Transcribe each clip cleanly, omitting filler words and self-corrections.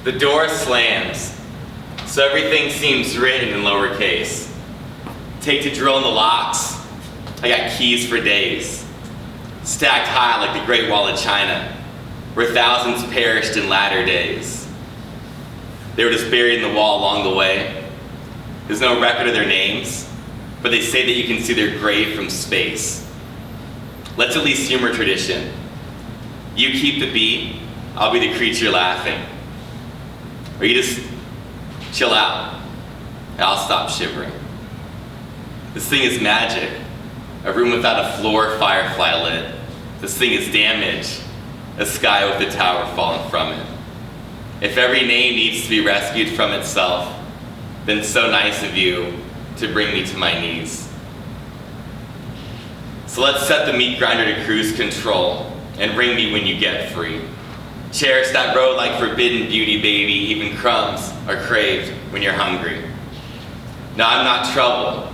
The door slams, so everything seems written in lowercase. Take to drill in the locks, I got keys for days. Stacked high like the Great Wall of China, where thousands perished in latter days. They were just buried in the wall along the way. There's no record of their names, but they say that you can see their grave from space. Let's at least humor tradition. You keep the beat, I'll be the creature laughing. Or you just chill out, and I'll stop shivering. This thing is magic. A room without a floor, firefly lit. This thing is damage. A sky with a tower fallen from it. If every name needs to be rescued from itself, then so nice of you to bring me to my knees. So let's set the meat grinder to cruise control and ring me when you get free. Cherish that road like forbidden beauty, baby. Even crumbs are craved when you're hungry. Now I'm not trouble,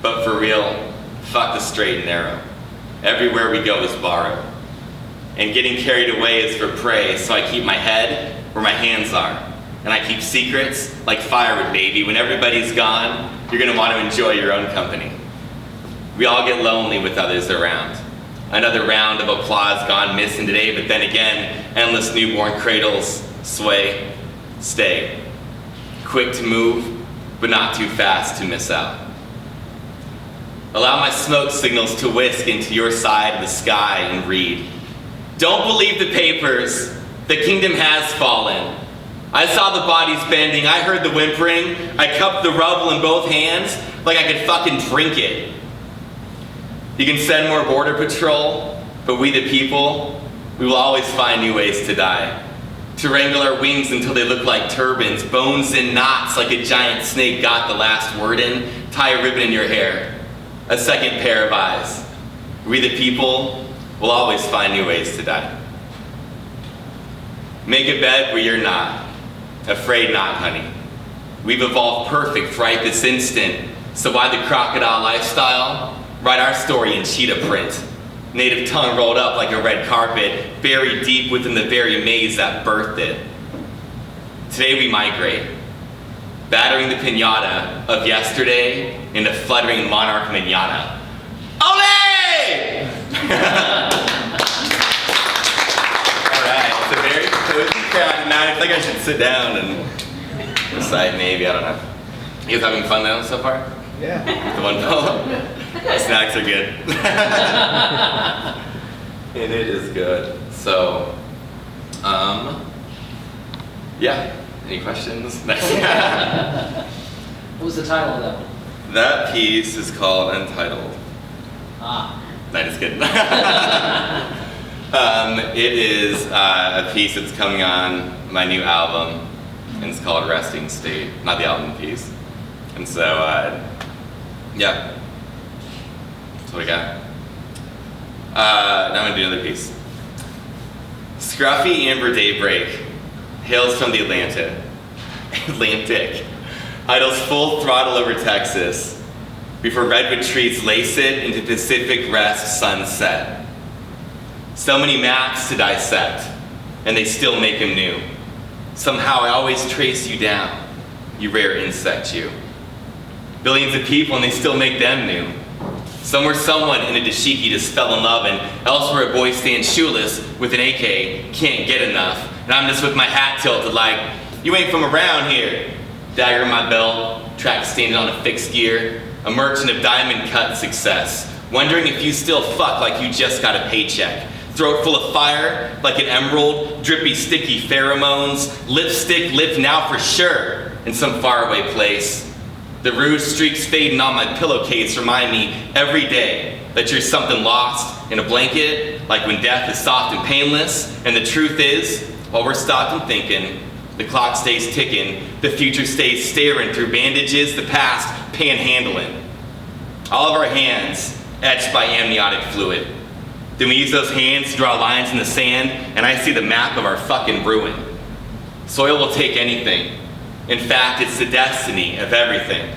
but for real, fuck the straight and narrow. Everywhere we go is borrowed. And getting carried away is for prey, so I keep my head where my hands are. And I keep secrets like firewood, baby. When everybody's gone, you're gonna want to enjoy your own company. We all get lonely with others around. Another round of applause gone missing today, but then again, endless newborn cradles sway, stay. Quick to move, but not too fast to miss out. Allow my smoke signals to whisk into your side of the sky and read. Don't believe the papers, the kingdom has fallen. I saw the bodies bending, I heard the whimpering, I cupped the rubble in both hands like I could fucking drink it. You can send more border patrol, but we the people, we will always find new ways to die. To wrangle our wings until they look like turbans, bones in knots like a giant snake got the last word in, tie a ribbon in your hair, a second pair of eyes. We the people will always find new ways to die. Make a bed where you're not, afraid not, honey. We've evolved perfect right this instant, so why the crocodile lifestyle? Write our story in cheetah print. Native tongue rolled up like a red carpet, buried deep within the very maze that birthed it. Today we migrate, battering the piñata of yesterday into fluttering monarch manana. Ole! Alright, it's a very cozy crowd, and now I think I should sit down and decide maybe, I don't know. You guys having fun though so far? Yeah. The one fellow? Snacks are good. And it is good. So, yeah. Any questions? What was the title of that one? That piece is called Untitled. Ah. No, just kidding. It is a piece that's coming on my new album, and it's called Resting State, not the album piece. And so, yeah. That's what we got. Now I'm gonna do another piece. Scruffy amber daybreak hails from the Atlantic. Idles full throttle over Texas before redwood trees lace it into Pacific rest sunset. So many maps to dissect, and they still make them new. Somehow I always trace you down, you rare insect you. Billions of people and they still make them new. Somewhere someone in a dashiki just fell in love, and elsewhere a boy stands shoeless with an AK, can't get enough. And I'm just with my hat tilted like, you ain't from around here. Dagger in my belt, track standing on a fixed gear, a merchant of diamond cut success, wondering if you still fuck like you just got a paycheck. Throat full of fire, like an emerald, drippy sticky pheromones, lipstick lit now for sure, in some faraway place. The rouge streaks fading on my pillowcase remind me every day that you're something lost in a blanket, like when death is soft and painless, and the truth is, while we're stopped and thinking, the clock stays ticking, the future stays staring through bandages, the past panhandling. All of our hands etched by amniotic fluid. Then we use those hands to draw lines in the sand, and I see the map of our fucking ruin. Soil will take anything. In fact, it's the destiny of everything.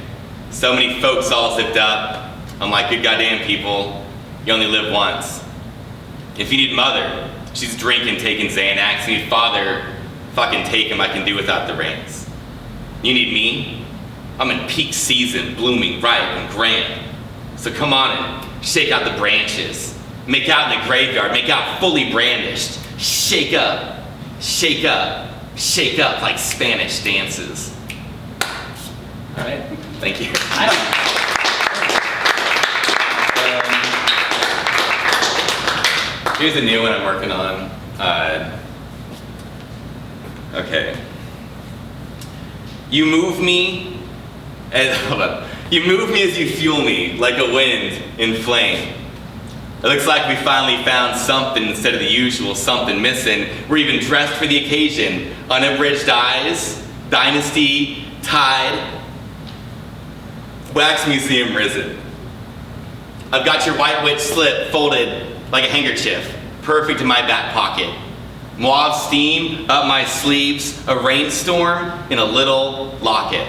So many folks all zipped up. I'm like, good goddamn people, you only live once. If you need mother, she's drinking, taking Xanax. You need father, If I can take them, I can do without the reins. You need me? I'm in peak season, blooming, ripe, and grand. So come on and shake out the branches. Make out in the graveyard, make out fully brandished. Shake up, shake up, shake up like Spanish dances. All right. Thank you. Here's a new one I'm working on. Okay. You move me You move me as you fuel me, like a wind in flame. It looks like we finally found something instead of the usual something missing. We're even dressed for the occasion. Unabridged eyes, dynasty, tide, wax museum risen. I've got your white Whit slip folded like a handkerchief, perfect in my back pocket. Mauve steam up my sleeves, a rainstorm in a little locket.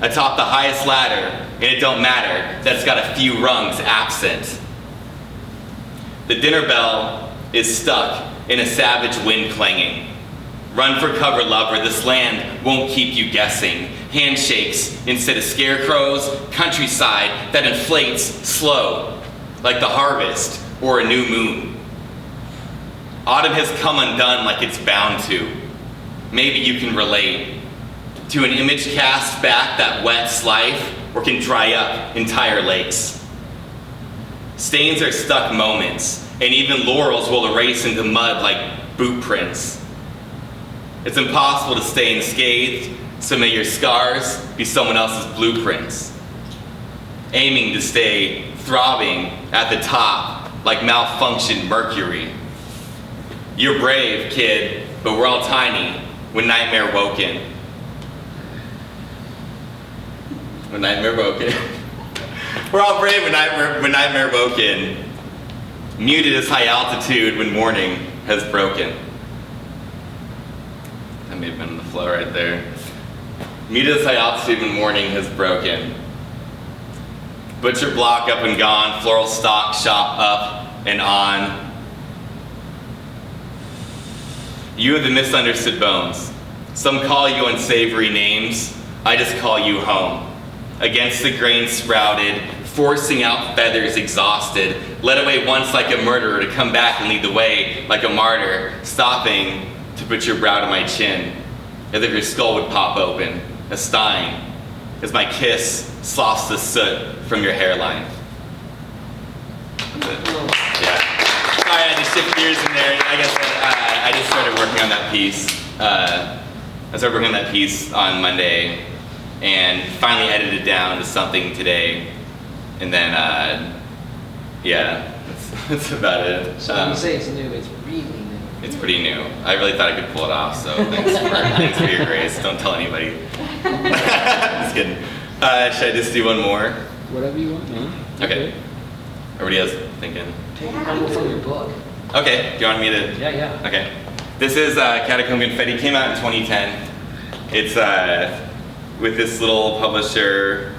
Atop the highest ladder, and it don't matter, that's got a few rungs absent. The dinner bell is stuck in a savage wind clanging. Run for cover, lover, this land won't keep you guessing. Handshakes instead of scarecrows, countryside that inflates slow, like the harvest or a new moon. Autumn has come undone like it's bound to. Maybe you can relate to an image cast back that wets life or can dry up entire lakes. Stains are stuck moments, and even laurels will erase into mud like boot prints. It's impossible to stay unscathed, so may your scars be someone else's blueprints. Aiming to stay throbbing at the top like malfunctioned mercury. You're brave, kid, but we're all tiny when nightmare woken. When nightmare woken. We're all brave when nightmare woken. Muted as high altitude when morning has broken. That may have been on the flow right there. Muted as high altitude when morning has broken. Butcher block up and gone, floral stock shop up and on. You are the misunderstood bones. Some call you unsavory names, I just call you home. Against the grain sprouted, forcing out feathers exhausted, led away once like a murderer to come back and lead the way like a martyr, stopping to put your brow to my chin, as if your skull would pop open, a stein, as my kiss sloughs the soot from your hairline. Yeah. Sorry, I had to shift gears in there. Like I said, I just started working on that piece. I started working on that piece on Monday, and finally edited it down to something today. And then, yeah, that's about it. So when you say it's new, it's really new. It's pretty new. I really thought I could pull it off, so thanks for your grace. Don't tell anybody. Just kidding. Should I just do one more? Whatever you want. Mm-hmm. Okay. Everybody else thinking? Take a couple from your book. Okay, do you want me to? Yeah. Okay. This is Catacomb Confetti. Came out in 2010. It's with this little publisher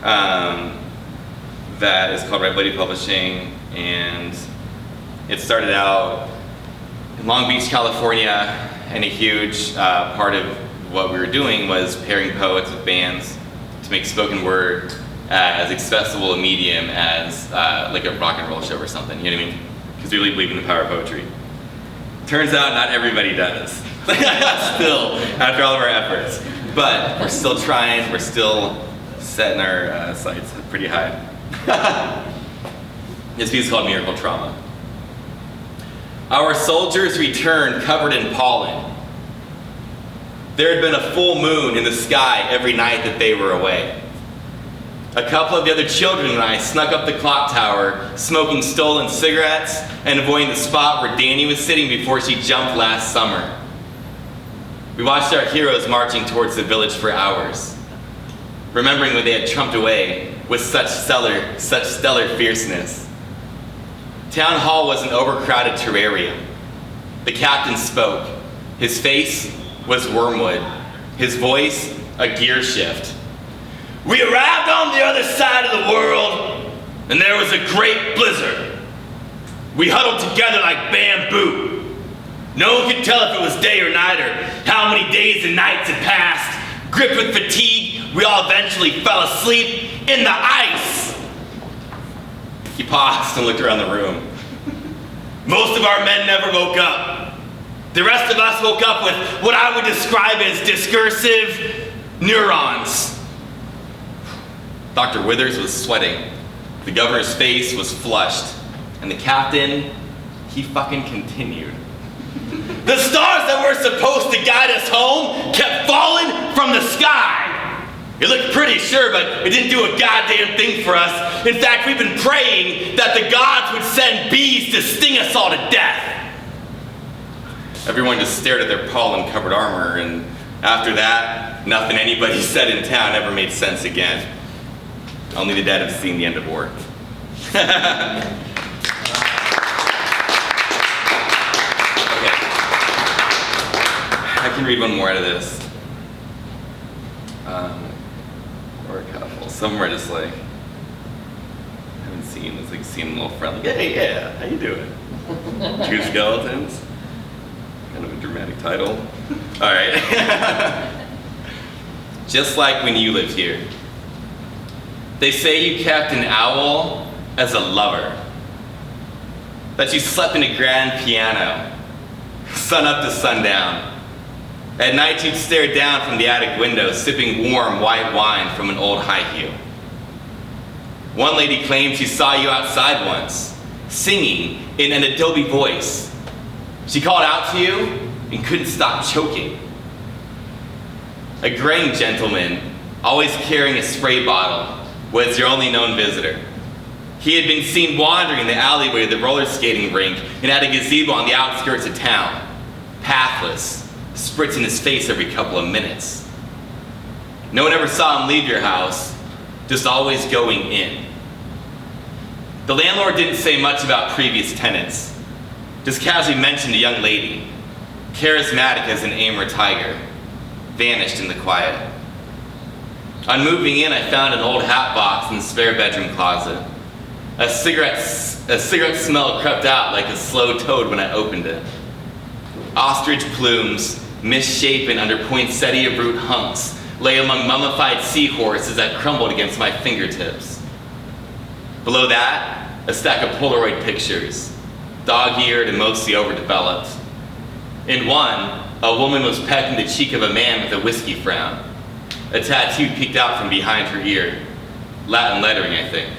that is called Red Lady Publishing, and it started out in Long Beach, California, and a huge part of what we were doing was pairing poets with bands to make spoken word as accessible a medium as like a rock and roll show or something, you know what I mean? Because we really believe in the power of poetry. Turns out not everybody does. Still, after all of our efforts. But we're still trying, we're still setting our sights pretty high. This piece is called Miracle Trauma. Our soldiers returned covered in pollen. There had been a full moon in the sky every night that they were away. A couple of the other children and I snuck up the clock tower, smoking stolen cigarettes and avoiding the spot where Danny was sitting before she jumped last summer. We watched our heroes marching towards the village for hours, remembering when they had trumped away with such stellar fierceness. Town Hall was an overcrowded terrarium. The captain spoke. His face was wormwood, his voice a gear shift. We arrived on the other side of the world, and there was a great blizzard. We huddled together like bamboo. No one could tell if it was day or night or how many days and nights had passed. Gripped with fatigue, we all eventually fell asleep in the ice. He paused and looked around the room. Most of our men never woke up. The rest of us woke up with what I would describe as discursive neurons. Dr. Withers was sweating. The governor's face was flushed. And the captain, he fucking continued. The stars that were supposed to guide us home kept falling from the sky. It looked pretty sure, but it didn't do a goddamn thing for us. In fact, we've been praying that the gods would send bees to sting us all to death. Everyone just stared at their pollen-covered armor, and after that, nothing anybody said in town ever made sense again. Only the dead have seen the end of war. I can read one more out of this. Or a couple. Some were just like, I haven't seen, it's like seem a little friendly. Hey, yeah, how you doing? Two skeletons. Kind of a dramatic title. All right. Just like when you lived here. They say you kept an owl as a lover. That you slept in a grand piano, sun up to sundown. At night you'd stare down from the attic window, sipping warm white wine from an old high heel. One lady claimed she saw you outside once, singing in an Adobe voice. She called out to you and couldn't stop choking. A graying gentleman, always carrying a spray bottle, was your only known visitor. He had been seen wandering the alleyway of the roller skating rink and had a gazebo on the outskirts of town, pathless, spritzing his face every couple of minutes. No one ever saw him leave your house, just always going in. The landlord didn't say much about previous tenants, just casually mentioned a young lady, charismatic as an Amer tiger, vanished in the quiet. On moving in, I found an old hat box in the spare bedroom closet. A cigarette smell crept out like a slow toad when I opened it. Ostrich plumes, misshapen under poinsettia root hunks, lay among mummified seahorses that crumbled against my fingertips. Below that, a stack of Polaroid pictures, dog-eared and mostly overdeveloped. In one, a woman was pecking the cheek of a man with a whiskey frown. A tattoo peeked out from behind her ear. Latin lettering, I think.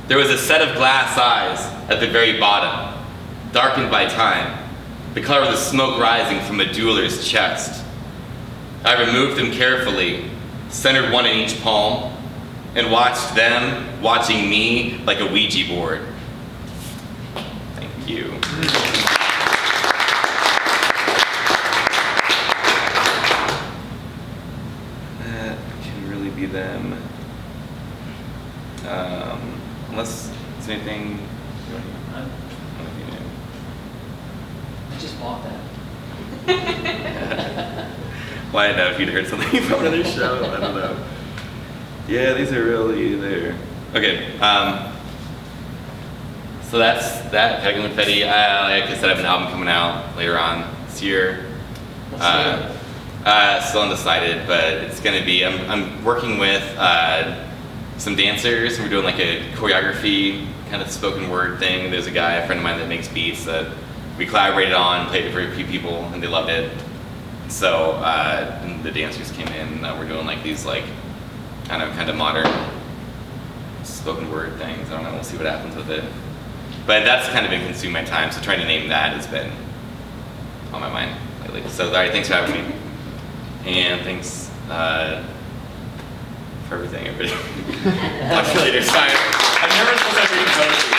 There was a set of glass eyes at the very bottom, darkened by time, the color of the smoke rising from a jeweler's chest. I removed them carefully, centered one in each palm, and watched them watching me like a Ouija board. Thank you. That can really be them. Unless it's anything you want to I just bought that. Well, I don't know if you'd heard something from another show. I don't know. Yeah, these are really there. Okay. So that's that. Catacomb Confetti. Like I said, I have an album coming out later on this year. Still undecided, but it's gonna be. I'm working with some dancers, and we're doing like a choreography kind of spoken word thing. There's a guy, a friend of mine, that makes beats that we collaborated on, played it for a few people, and they loved it. So and the dancers came in. We're doing like these like kind of modern spoken word things. I don't know. We'll see what happens with it. But that's kind of been consuming my time. So trying to name that has been on my mind lately. So all right, thanks for having me, and thanks for everything, everybody. Talk to you later. Sorry, I've never told everybody.